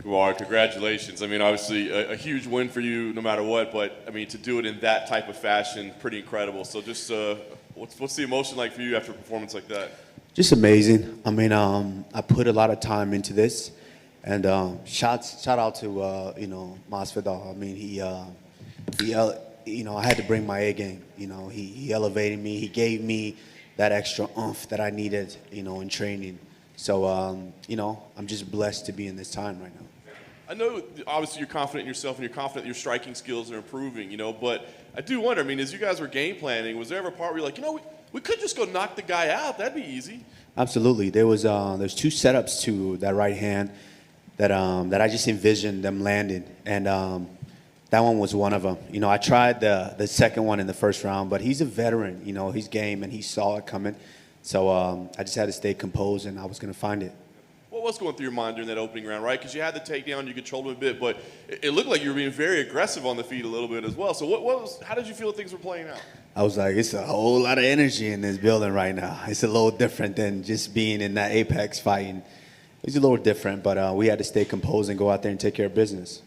Kamaru, congratulations. I mean, obviously a huge win for you no matter what, but I mean, to do it in that type of fashion, pretty incredible. So just what's the emotion like for you after a performance like that? Just amazing. I mean, I put a lot of time into this, and shout out to Masvidal. I mean, I had to bring my A game. He elevated me. He gave me that extra oomph that I needed, in training. So, I'm just blessed to be in this time right now. I know, obviously, you're confident in yourself and you're confident your striking skills are improving, but I do wonder, I mean, as you guys were game planning, was there ever a part where you're like, we could just go knock the guy out. That'd be easy. Absolutely. There's two setups to that right hand that I just envisioned them landing, and that one was one of them. I tried the second one in the first round, but he's a veteran. He's game, and he saw it coming. So I just had to stay composed, and I was going to find it. What was going through your mind during that opening round, right? Because you had the takedown, you controlled him a bit, but it looked like you were being very aggressive on the feet a little bit as well. So how did you feel things were playing out? I was like, it's a whole lot of energy in this building right now. It's a little different than just being in that Apex fighting. It's a little different, but we had to stay composed and go out there and take care of business.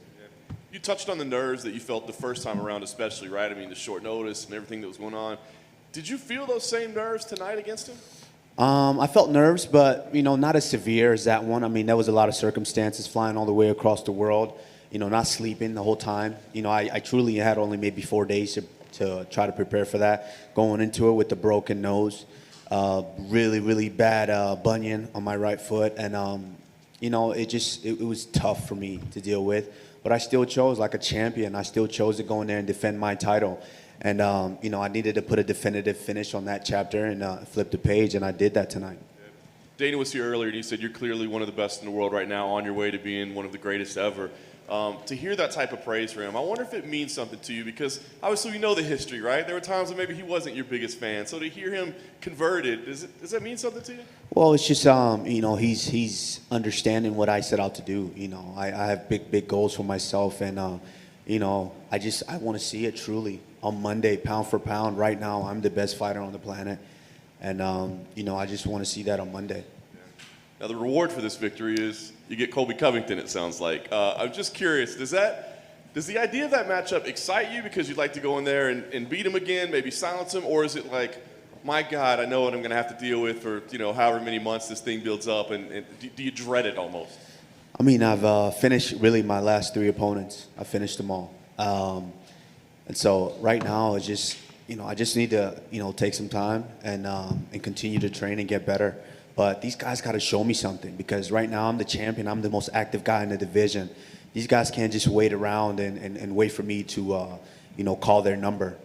You touched on the nerves that you felt the first time around especially, right? I mean, the short notice and everything that was going on. Did you feel those same nerves tonight against him? I felt nerves, but, not as severe as that one. I mean, there was a lot of circumstances flying all the way across the world, not sleeping the whole time. I truly had only maybe 4 days to try to prepare for that, going into it with the broken nose, really, really bad bunion on my right foot. And, it was tough for me to deal with. But I still chose, like a champion, I still chose to go in there and defend my title. And, I needed to put a definitive finish on that chapter and flip the page, and I did that tonight. Dana was here earlier, and he said you're clearly one of the best in the world right now, on your way to being one of the greatest ever. To hear that type of praise for him, I wonder if it means something to you, because obviously we know the history, right? There were times when maybe he wasn't your biggest fan. So to hear him converted, does that mean something to you? Well, it's just, he's understanding what I set out to do. I have big goals for myself, and, I want to see it truly. On Monday, pound for pound, right now, I'm the best fighter on the planet. And, I just want to see that on Monday. Now, the reward for this victory is you get Colby Covington, it sounds like. I'm just curious, does the idea of that matchup excite you because you'd like to go in there and beat him again, maybe silence him? Or is it like, my God, I know what I'm going to have to deal with for, however many months this thing builds up, and do you dread it almost? I mean, I've finished really my last 3 opponents. I finished them all. And so right now, it's just, I just need to, take some time and continue to train and get better. But these guys got to show me something, because right now I'm the champion. I'm the most active guy in the division. These guys can't just wait around and wait for me to, call their number.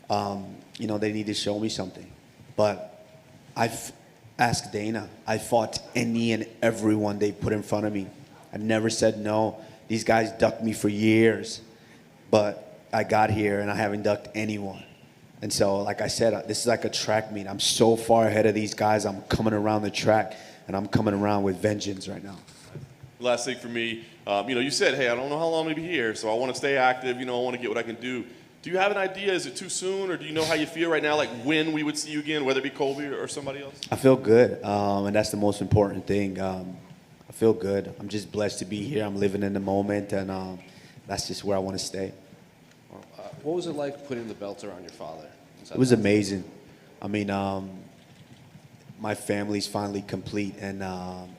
They need to show me something. But I've asked Dana. I fought any and everyone they put in front of me. I never said no. These guys ducked me for years. But I got here and I haven't ducked anyone. And so, like I said, this is like a track meet. I'm so far ahead of these guys. I'm coming around the track, and I'm coming around with vengeance right now. Last thing for me, you said, hey, I don't know how long I'm going to be here, so I want to stay active. I want to get what I can do. Do you have an idea? Is it too soon, or do you know how you feel right now, like when we would see you again, whether it be Colby or somebody else? I feel good, and that's the most important thing. I feel good. I'm just blessed to be here. I'm living in the moment, and that's just where I want to stay. What was it like putting the belt around your father? It was amazing. I mean, my family's finally complete, and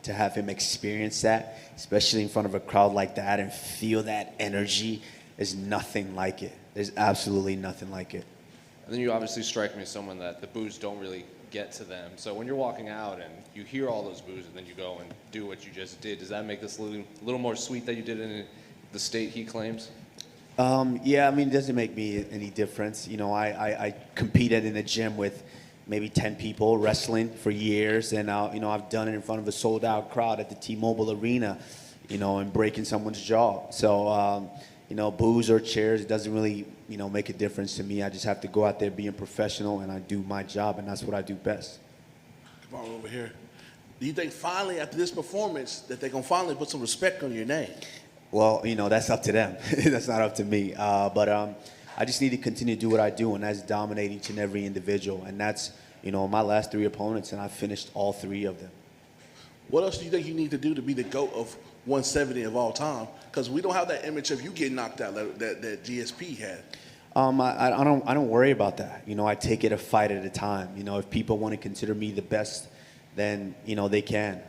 to have him experience that, especially in front of a crowd like that, and feel that energy, is nothing like it. There's absolutely nothing like it. And then you obviously strike me as someone that the boos don't really get to them. So when you're walking out and you hear all those boos and then you go and do what you just did, does that make this a little more sweet that you did in the state he claims? Yeah, I mean, it doesn't make me any difference. I competed in a gym with maybe 10 people wrestling for years, and I've done it in front of a sold-out crowd at the T-Mobile Arena, and breaking someone's jaw. So, boos or chairs, it doesn't really, make a difference to me. I just have to go out there being professional, and I do my job, and that's what I do best. Come on over here. Do you think finally, after this performance, that they're going to finally put some respect on your name? Well, that's up to them. That's not up to me. But I just need to continue to do what I do, and that's dominate each and every individual. And that's, my last 3 opponents, and I finished all 3 of them. What else do you think you need to do to be the GOAT of 170 of all time? Because we don't have that image of you getting knocked out that GSP had. I don't worry about that. I take it a fight at a time. If people want to consider me the best, then they can.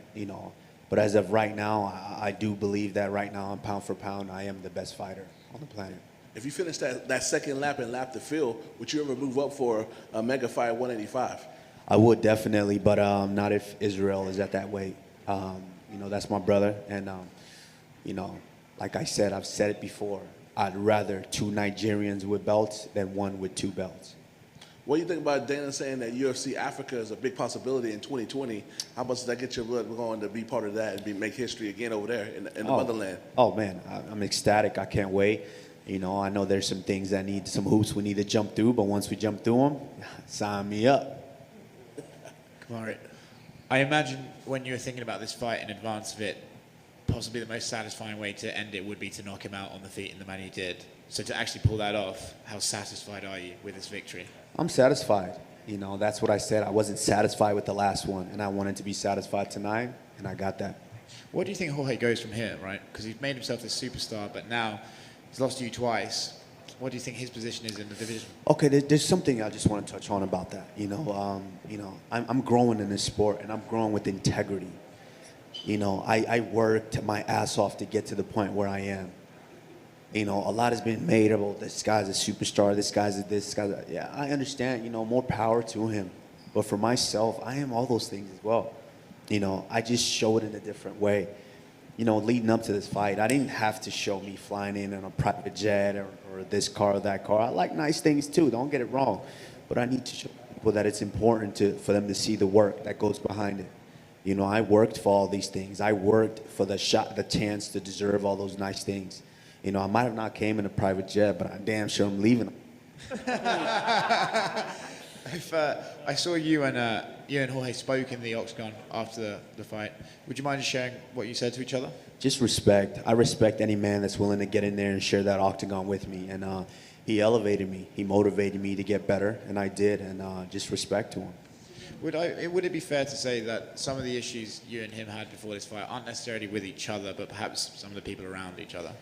But as of right now, I do believe that right now, pound for pound, I am the best fighter on the planet. If you finish that second lap and lap the field, would you ever move up for a mega fight at 185? I would definitely, but not if Israel is at that weight. That's my brother, and like I said, I've said it before. I'd rather 2 Nigerians with belts than 1 with 2 belts. What do you think about Dana saying that UFC Africa is a big possibility in 2020? How much does that get your blood going to be part of that and make history again over there in the motherland? Oh man, I'm ecstatic. I can't wait. I know there's some things that need some hoops we need to jump through, but once we jump through them, sign me up. Kamaru, I imagine when you were thinking about this fight in advance of it, possibly the most satisfying way to end it would be to knock him out on the feet in the manner you did. So to actually pull that off, how satisfied are you with this victory? I'm satisfied. That's what I said. I wasn't satisfied with the last one, and I wanted to be satisfied tonight, and I got that. What do you think Jorge goes from here, right? Because he's made himself this superstar, but now he's lost to you twice. What do you think his position is in the division? Okay, there's something I just want to touch on about that. I'm growing in this sport, and I'm growing with integrity. I worked my ass off to get to the point where I am. A lot has been made about this guy's a superstar, this guy's a. Yeah, I understand, more power to him. But for myself, I am all those things as well. I just show it in a different way. Leading up to this fight, I didn't have to show me flying in on a private jet or this car or that car. I like nice things too, don't get it wrong. But I need to show people that it's important for them to see the work that goes behind it. I worked for all these things. I worked for the chance to deserve all those nice things. I might have not came in a private jet, but I'm damn sure I'm leaving. If I saw you and Jorge spoke in the Octagon after the fight, would you mind just sharing what you said to each other? Just respect. I respect any man that's willing to get in there and share that octagon with me. And he elevated me. He motivated me to get better, and I did. And just respect to him. Would it be fair to say that some of the issues you and him had before this fight aren't necessarily with each other, but perhaps some of the people around each other?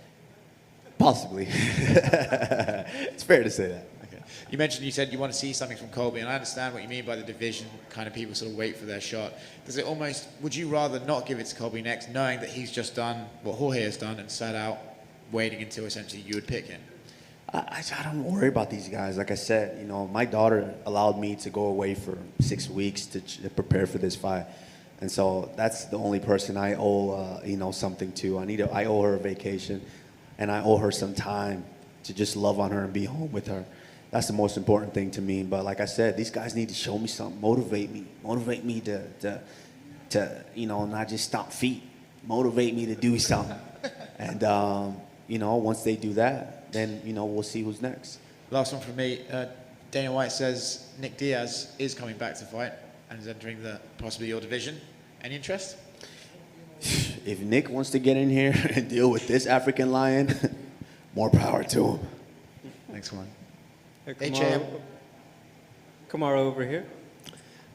Possibly. It's fair to say that. Okay. You said you want to see something from Colby, and I understand what you mean by the division, kind of people sort of wait for their shot. Would you rather not give it to Colby next, knowing that he's just done what Jorge has done and sat out, waiting until essentially you would pick him? I don't worry about these guys. Like I said, my daughter allowed me to go away for 6 weeks to prepare for this fight. And so that's the only person I owe, something to. I owe her a vacation, and I owe her some time to just love on her and be home with her. That's the most important thing to me. But like I said, these guys need to show me something, motivate me to not just stomp feet, motivate me to do something. And once they do that, then we'll see who's next. Last one from me. Dana White says Nick Diaz is coming back to fight and is entering possibly your division. Any interest? If Nick wants to get in here and deal with this African lion, more power to him. Thanks, one. Kamaru over here.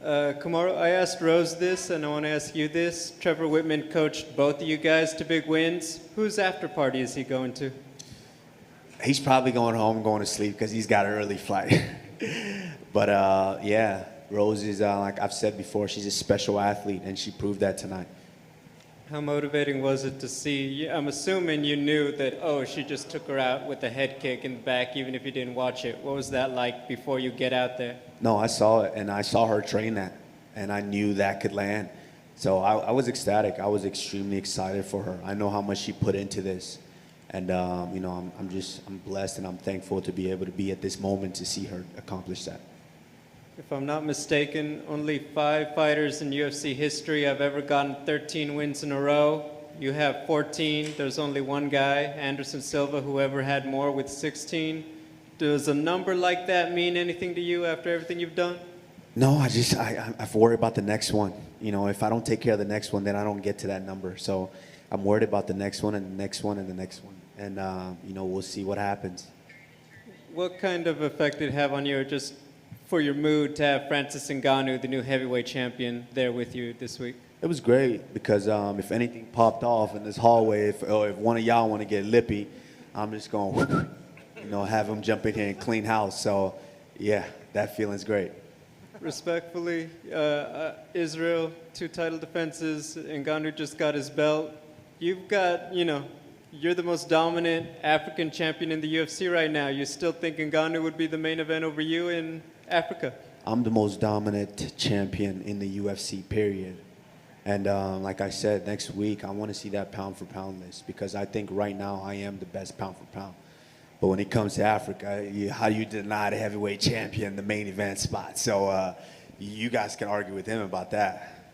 Kamaru, I asked Rose this, and I want to ask you this. Trevor Whitman coached both of you guys to big wins. Whose after party is he going to? He's probably going home, going to sleep because he's got an early flight. But yeah, Rose is, like I've said before, she's a special athlete, and she proved that tonight. How motivating was it to see? I'm assuming you knew that, she just took her out with a head kick in the back, even if you didn't watch it. What was that like before you get out there? No, I saw it, and I saw her train that, and I knew that could land. So I was ecstatic. I was extremely excited for her. I know how much she put into this. And, I'm blessed and I'm thankful to be able to be at this moment to see her accomplish that. If I'm not mistaken, only 5 fighters in UFC history have ever gotten 13 wins in a row. You have 14. There's only one guy, Anderson Silva, who ever had more with 16. Does a number like that mean anything to you after everything you've done? No, I worry about the next one. If I don't take care of the next one, then I don't get to that number. So I'm worried about the next one and the next one and the next one. And, we'll see what happens. What kind of effect did it have on you, just for your mood, to have Francis Ngannou, the new heavyweight champion, there with you this week? It was great because if anything popped off in this hallway, if one of y'all want to get lippy, I'm just going, have them jump in here and clean house. So, yeah, that feeling's great. Respectfully, Israel, 2 title defenses. Ngannou just got his belt. You've got, you're the most dominant African champion in the UFC right now. You still think Ngannou would be the main event over you in Africa? I'm the most dominant champion in the UFC, period. And like I said, next week, I want to see that pound-for-pound list because I think right now I am the best pound-for-pound. But when it comes to Africa, how do you deny the heavyweight champion the main event spot? So you guys can argue with him about that.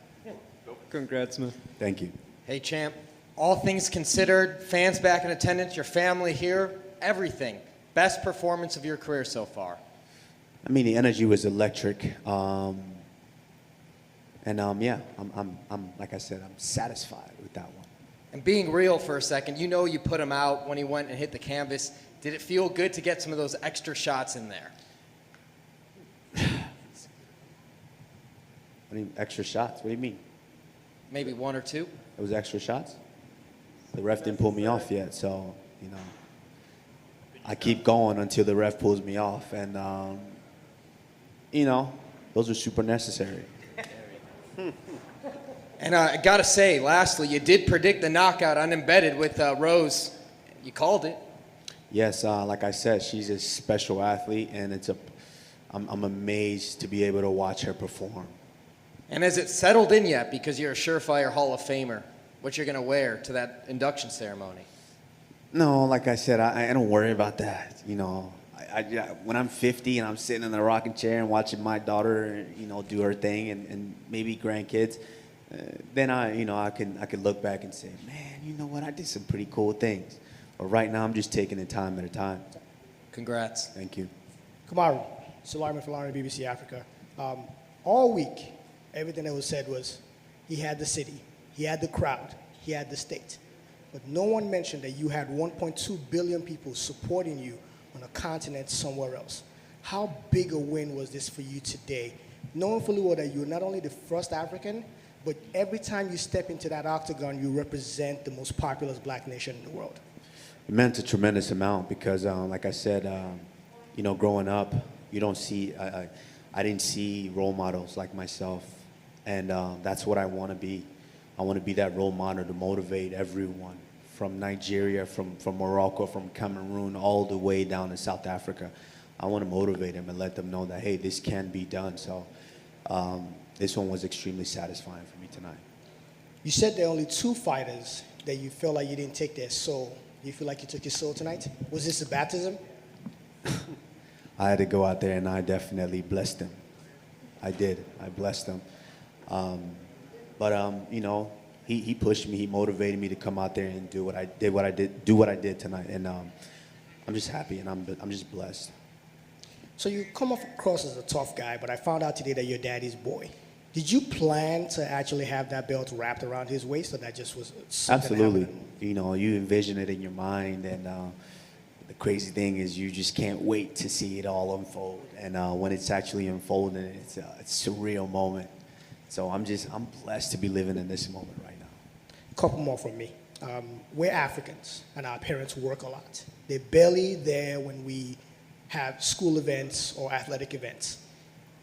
Congrats, man. Thank you. Hey, champ. All things considered, fans back in attendance, your family here, everything. Best performance of your career so far. I mean, the energy was electric. Yeah, I'm like I said, I'm satisfied with that one. And being real for a second, you put him out when he went and hit the canvas. Did it feel good to get some of those extra shots in there? What do you mean, extra shots? What do you mean? Maybe 1 or 2? It was extra shots? The ref didn't pull me off yet, so, I keep going until the ref pulls me off. And, those are super necessary. And I got to say, lastly, you did predict the knockout unembedded with Rose. You called it. Yes, like I said, she's a special athlete, and I'm amazed to be able to watch her perform. And has it settled in yet? Because you're a surefire Hall of Famer. What you're going to wear to that induction ceremony? No, like I said, I don't worry about that. When I'm 50 and I'm sitting in the rocking chair and watching my daughter, do her thing and maybe grandkids, then I can look back and say, man, you know what? I did some pretty cool things. But right now, I'm just taking it time at a time. Congrats. Thank you. Kamaru, Salami Falani, BBC Africa. All week, everything that was said was he had the city, he had the crowd, he had the state. But no one mentioned that you had 1.2 billion people supporting you on a continent somewhere else. How big a win was this for you today? Knowing fully well that you're not only the first African, but every time you step into that octagon, you represent the most populous black nation in the world. It meant a tremendous amount because, like I said, growing up, you don't see, I didn't see role models like myself. And that's what I want to be. I want to be that role model to motivate everyone from Nigeria, from Morocco, from Cameroon, all the way down to South Africa. I want to motivate them and let them know that, hey, this can be done. So this one was extremely satisfying for me tonight. You said there are only 2 fighters that you feel like you didn't take their soul. Do you feel like you took your soul tonight? Was this a baptism? I had to go out there and I definitely blessed them. I did. I blessed them. He pushed me. He motivated me to come out there and do what I did tonight. And I'm just happy and I'm just blessed. So you come across as a tough guy, but I found out today that you're daddy's boy. Did you plan to actually have that belt wrapped around his waist, or that just was something Absolutely. happening? You envision it in your mind, and the crazy thing is you just can't wait to see it all unfold. And when it's actually unfolding, it's a surreal moment. So I'm blessed to be living in this moment right now. A couple more from me. We're Africans, and our parents work a lot. They're barely there when we have school events or athletic events.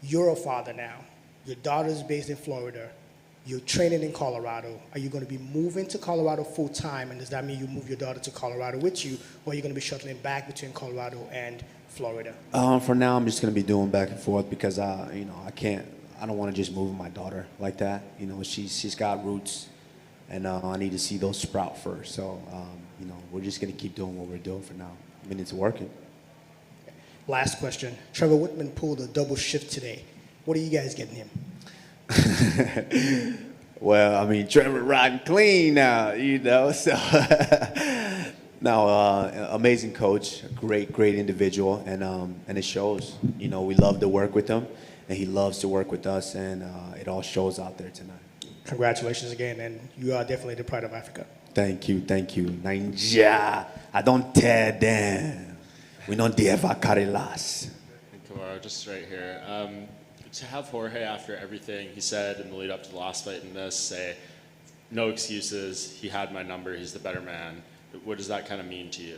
You're a father now. Your daughter's based in Florida. You're training in Colorado. Are you going to be moving to Colorado full time? And does that mean you move your daughter to Colorado with you, or are you going to be shuttling back between Colorado and Florida? For now, I'm just going to be doing back and forth because I don't want to just move my daughter like that. She's got roots, and I need to see those sprout first. So, we're just going to keep doing what we're doing for now. I mean, it's working. Last question. Trevor Whitman pulled a double shift today. What are you guys getting him? Well, I mean, Trevor riding clean now, so. No, amazing coach, great individual, and it shows. We love to work with him, and he loves to work with us, and it all shows out there tonight. Congratulations again, and you are definitely the pride of Africa. Thank you. Naija, I don't tear them. We don't ever carry last. Kamaru, just right here. To have Jorge, after everything he said in the lead up to the last fight and this, say, no excuses, he had my number, he's the better man, what does that kind of mean to you?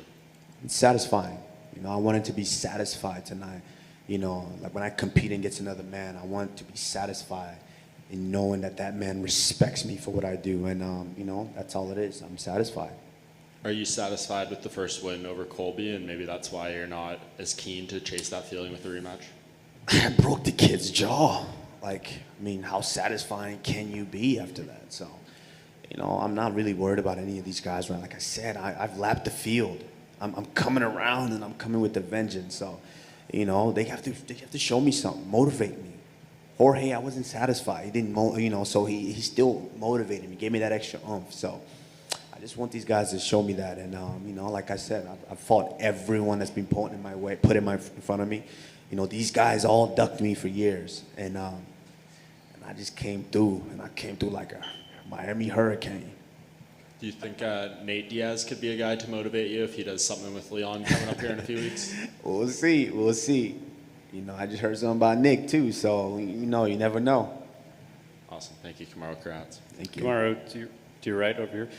It's satisfying. You know, I wanted to be satisfied tonight. You know, like when I compete against another man, I want to be satisfied in knowing that that man respects me for what I do. And, you know, that's all it is. I'm satisfied. Are you satisfied with the first win over Colby, and maybe that's why you're not as keen to chase that feeling with the rematch? I broke the kid's jaw. Like, I mean, how satisfying can you be after that? So, you know, I'm not really worried about any of these guys. Right? Like I said, I've lapped the field. I'm coming around, and I'm coming with the vengeance. So, you know, they have to show me something, motivate me. Jorge, I wasn't satisfied. He didn't, you know, so he still motivated me, gave me that extra oomph. So I just want these guys to show me that. And, you know, like I said, I've fought everyone that's been put in my way, in front of me. You know, these guys all ducked me for years. And I just came through, and I came through like a Miami hurricane. Do you think Nate Diaz could be a guy to motivate you if he does something with Leon coming up here in a few weeks? We'll see. We'll see. You know, I just heard something about Nick, too. So, you know, you never know. Awesome. Thank you, Kamaru Usman. Thank you. Kamaru, to your right over here.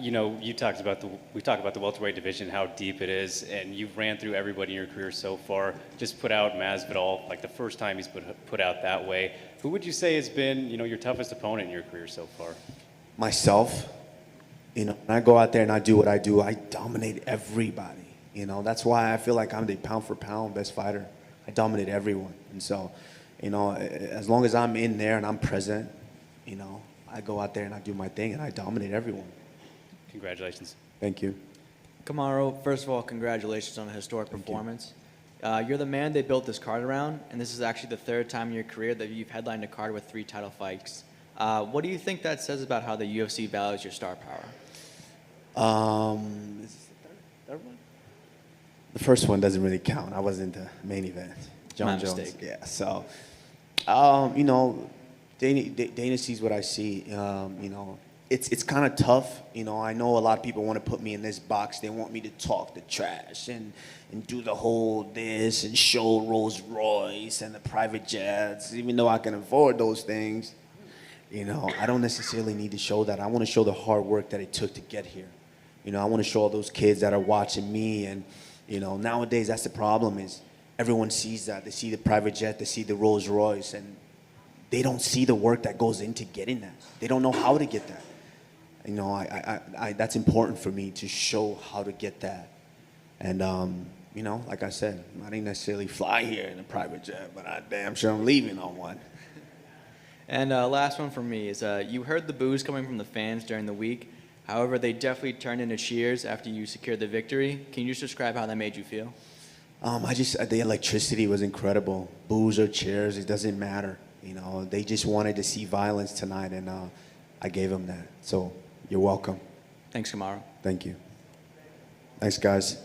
You know, we talked about the welterweight division, how deep it is, and you've ran through everybody in your career so far. Just put out Masvidal, like the first time he's put out that way. Who would you say has been, you know, your toughest opponent in your career so far? Myself. You know, when I go out there and I do what I do, I dominate everybody. You know, that's why I feel like I'm the pound for pound best fighter. I dominate everyone. And so, you know, as long as I'm in there and I'm present, you know, I go out there and I do my thing and I dominate everyone. Congratulations. Thank you. Kamaru, first of all, congratulations on a historic performance. You're the man they built this card around, and this is actually the third time in your career that you've headlined a card with 3 title fights. What do you think that says about how the UFC values your star power? Is this the third one? The first one doesn't really count. I wasn't the main event. John Jones. Mistake. Yeah. So, you know, Dana sees what I see. You know, it's kind of tough. You know, I know a lot of people want to put me in this box. They want me to talk the trash and do the whole this and show Rolls Royce and the private jets, even though I can afford those things. You know, I don't necessarily need to show that. I want to show the hard work that it took to get here. You know, I want to show all those kids that are watching me. And, you know, nowadays that's the problem is everyone sees that. They see the private jet, they see the Rolls Royce, and they don't see the work that goes into getting that. They don't know how to get that. You know, that's important for me to show how to get that. And, you know, like I said, I didn't necessarily fly here in a private jet, but I damn sure I'm leaving on one. And last one for me is you heard the boos coming from the fans during the week. However, they definitely turned into cheers after you secured the victory. Can you just describe how that made you feel? The electricity was incredible. Boos or cheers, it doesn't matter. You know, they just wanted to see violence tonight, and I gave them that. So you're welcome. Thanks, Kamaru. Thank you. Thanks, guys.